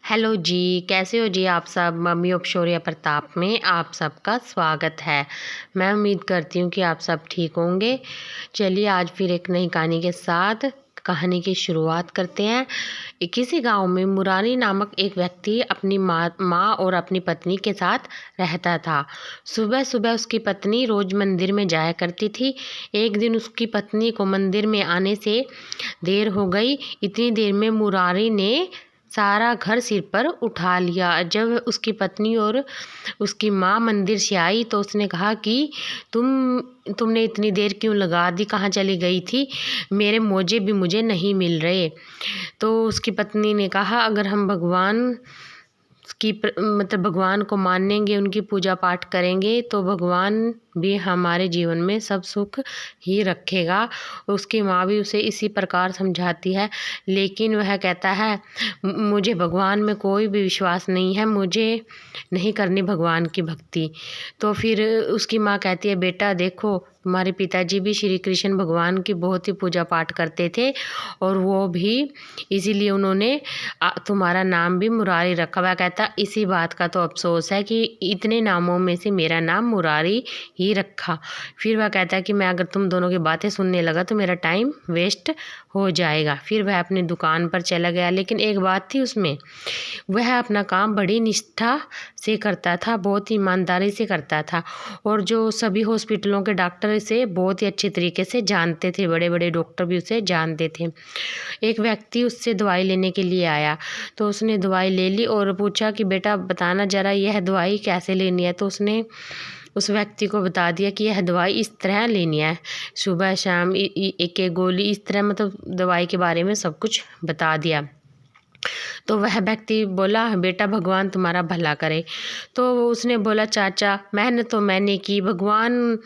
Hello जी, कैसे हो जी आप सब? मम्मी ऑफशोर प्रताप में आप सबका स्वागत है। मैं उम्मीद करती हूँ कि आप सब ठीक होंगे। चलिए आज फिर एक नई कहानी के साथ कहानी की शुरुआत करते हैं। किसी गांव में मुरारी नामक एक व्यक्ति अपनी माँ और अपनी पत्नी के साथ रहता था। सुबह सुबह उसकी पत्नी रोज मंदिर में जाया करती थी। एक दिन उसकी पत्नी को मंदिर में आने से देर हो गई। इतनी देर में मुरारी ने सारा घर सिर पर उठा लिया। जब उसकी पत्नी और उसकी माँ मंदिर से आई तो उसने कहा कि तुमने इतनी देर क्यों लगा दी, कहाँ चली गई थी? मेरे मोजे भी मुझे नहीं मिल रहे। तो उसकी पत्नी ने कहा, अगर हम भगवान को मानेंगे, उनकी पूजा पाठ करेंगे तो भगवान भी हमारे जीवन में सब सुख ही रखेगा। उसकी माँ भी उसे इसी प्रकार समझाती है, लेकिन वह कहता है मुझे भगवान में कोई भी विश्वास नहीं है, मुझे नहीं करनी भगवान की भक्ति। तो फिर उसकी माँ कहती है, बेटा देखो तुम्हारे पिताजी भी श्री कृष्ण भगवान की बहुत ही पूजा पाठ करते थे और वो भी इसीलिए उन्होंने तुम्हारा नाम भी मुरारी रखा हुआ। कहता इसी बात का तो अफसोस है कि इतने नामों में से मेरा नाम मुरारी ही रखा। फिर वह कहता है कि मैं अगर तुम दोनों की बातें सुनने लगा तो मेरा टाइम वेस्ट हो जाएगा। फिर वह अपनी दुकान पर चला गया, लेकिन एक बात थी उसमें, वह अपना काम बड़ी निष्ठा से करता था, बहुत ईमानदारी से करता था और जो सभी हॉस्पिटलों के डॉक्टर इसे बहुत ही अच्छे तरीके से जानते थे, बड़े बड़े डॉक्टर भी उसे जानते थे। एक व्यक्ति उससे दवाई लेने के लिए आया तो उसने दवाई ले ली और पूछा कि बेटा बताना ज़रा यह दवाई कैसे लेनी है। तो उसने उस व्यक्ति को बता दिया कि यह दवाई इस तरह लेनी है, सुबह शाम एक एक गोली, इस तरह मतलब दवाई के बारे में सब कुछ बता दिया। तो वह व्यक्ति बोला, बेटा भगवान तुम्हारा भला करे। तो उसने बोला, चाचा मेहनत तो मैंने की, भगवान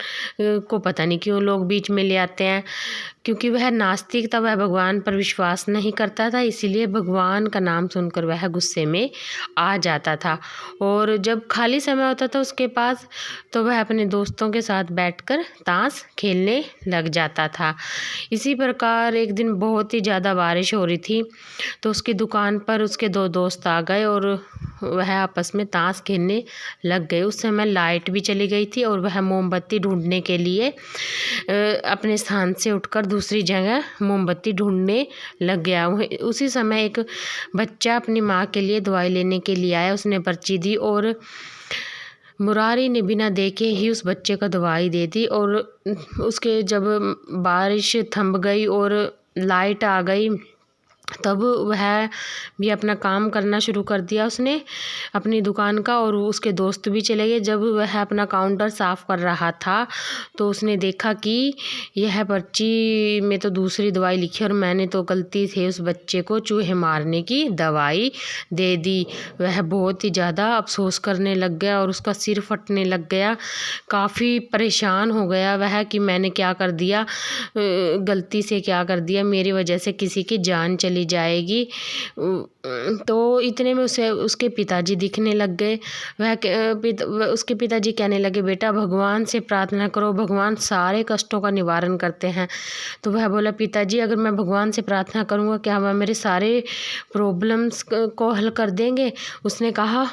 को पता नहीं क्यों लोग बीच में ले आते हैं। क्योंकि वह नास्तिक था, वह भगवान पर विश्वास नहीं करता था, इसीलिए भगवान का नाम सुनकर वह गुस्से में आ जाता था। और जब खाली समय होता था उसके पास तो वह अपने दोस्तों के साथ बैठकर ताश खेलने लग जाता था। इसी प्रकार एक दिन बहुत ही ज़्यादा बारिश हो रही थी तो उसकी दुकान पर उसके दो दोस्त आ गए और वह आपस में ताश खेलने लग गए। उस समय लाइट भी चली गई थी और वह मोमबत्ती ढूंढने के लिए अपने स्थान से उठकर दूसरी जगह मोमबत्ती ढूंढने लग गया। उसी समय एक बच्चा अपनी माँ के लिए दवाई लेने के लिए आया। उसने पर्ची दी और मुरारी ने बिना देखे ही उस बच्चे को दवाई दे दी। और उसके जब बारिश थम गई और लाइट आ गई तब वह भी अपना काम करना शुरू कर दिया उसने अपनी दुकान का, और उसके दोस्त भी चले गए। जब वह अपना काउंटर साफ़ कर रहा था तो उसने देखा कि यह पर्ची में तो दूसरी दवाई लिखी और मैंने तो गलती से उस बच्चे को चूहे मारने की दवाई दे दी। वह बहुत ही ज़्यादा अफसोस करने लग गया और उसका सिर फटने लग गया। काफ़ी परेशान हो गया वह कि मैंने क्या कर दिया, गलती से क्या कर दिया, मेरी वजह से किसी की जान चली जाएगी। तो इतने में उसे उसके पिताजी दिखने लग गए। उसके पिताजी कहने लगे, बेटा भगवान से प्रार्थना करो, भगवान सारे कष्टों का निवारण करते हैं। तो वह बोला, पिताजी अगर मैं भगवान से प्रार्थना करूँगा क्या वह मेरे सारे प्रॉब्लम्स को हल कर देंगे? उसने कहा,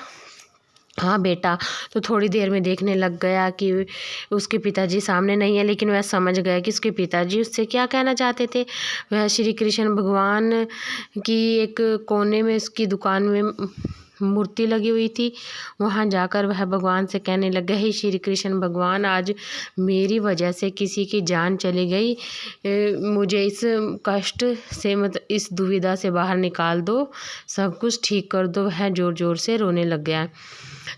हाँ बेटा। तो थोड़ी देर में देखने लग गया कि उसके पिताजी सामने नहीं है, लेकिन वह समझ गया कि उसके पिताजी उससे क्या कहना चाहते थे। वह श्री कृष्ण भगवान की एक कोने में उसकी दुकान में मूर्ति लगी हुई थी, वहाँ जाकर वह भगवान से कहने लग गया, हे श्री कृष्ण भगवान, आज मेरी वजह से किसी की जान चली गई, मुझे इस कष्ट से मतलब इस दुविधा से बाहर निकाल दो, सब कुछ ठीक कर दो। वह ज़ोर ज़ोर से रोने लग गया।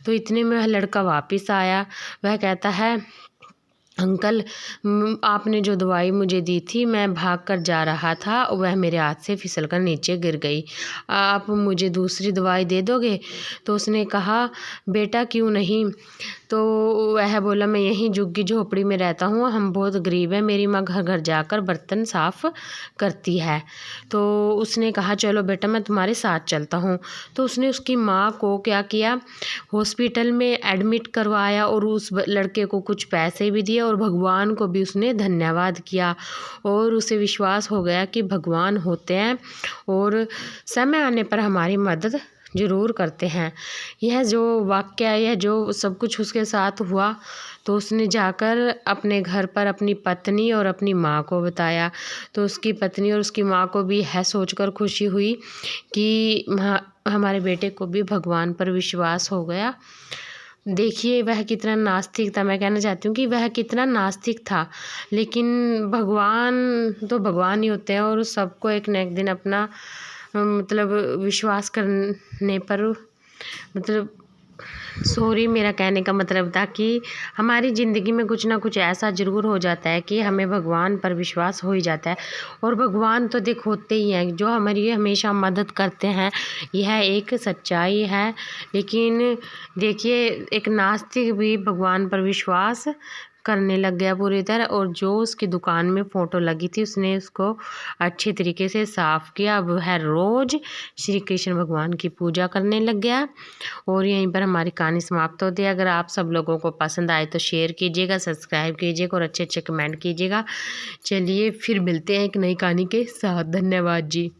तो इतने में वह लड़का वापस आया। वह कहता है, अंकल आपने जो दवाई मुझे दी थी, मैं भागकर जा रहा था, वह मेरे हाथ से फिसलकर नीचे गिर गई, आप मुझे दूसरी दवाई दे दोगे? तो उसने कहा, बेटा क्यों नहीं। तो वह बोला, मैं यहीं झुग्गी झोपड़ी में रहता हूँ, हम बहुत गरीब हैं, मेरी माँ घर घर जाकर बर्तन साफ़ करती है। तो उसने कहा, चलो बेटा मैं तुम्हारे साथ चलता हूँ। तो उसने उसकी माँ को क्या किया, हॉस्पिटल में एडमिट करवाया और उस लड़के को कुछ पैसे भी दिए और भगवान को भी उसने धन्यवाद किया। और उसे विश्वास हो गया कि भगवान होते हैं और समय आने पर हमारी मदद ज़रूर करते हैं। यह जो वाक़या, यह जो सब कुछ उसके साथ हुआ, तो उसने जाकर अपने घर पर अपनी पत्नी और अपनी माँ को बताया। तो उसकी पत्नी और उसकी माँ को भी यह सोचकर खुशी हुई कि हमारे बेटे को भी भगवान पर विश्वास हो गया। देखिए वह कितना नास्तिक था, मैं कहना चाहती हूँ कि वह कितना नास्तिक था, लेकिन भगवान तो भगवान ही होते हैं और सबको एक न एक दिन अपना मतलब विश्वास करने पर मतलब सॉरी, मेरा कहने का मतलब था कि हमारी ज़िंदगी में कुछ ना कुछ ऐसा ज़रूर हो जाता है कि हमें भगवान पर विश्वास हो ही जाता है। और भगवान तो देखो होते ही हैं जो हमारी हमेशा मदद करते हैं, यह एक सच्चाई है। लेकिन देखिए एक नास्तिक भी भगवान पर विश्वास करने लग गया पूरी तरह, और जो उसकी दुकान में फ़ोटो लगी थी उसने उसको अच्छी तरीके से साफ़ किया। अब वह रोज़ श्री कृष्ण भगवान की पूजा करने लग गया। और यहीं पर हमारी कहानी समाप्त होती है। अगर आप सब लोगों को पसंद आए तो शेयर कीजिएगा, सब्सक्राइब कीजिएगा और अच्छे अच्छे कमेंट कीजिएगा। चलिए फिर मिलते हैं एक नई कहानी के साथ। धन्यवाद जी।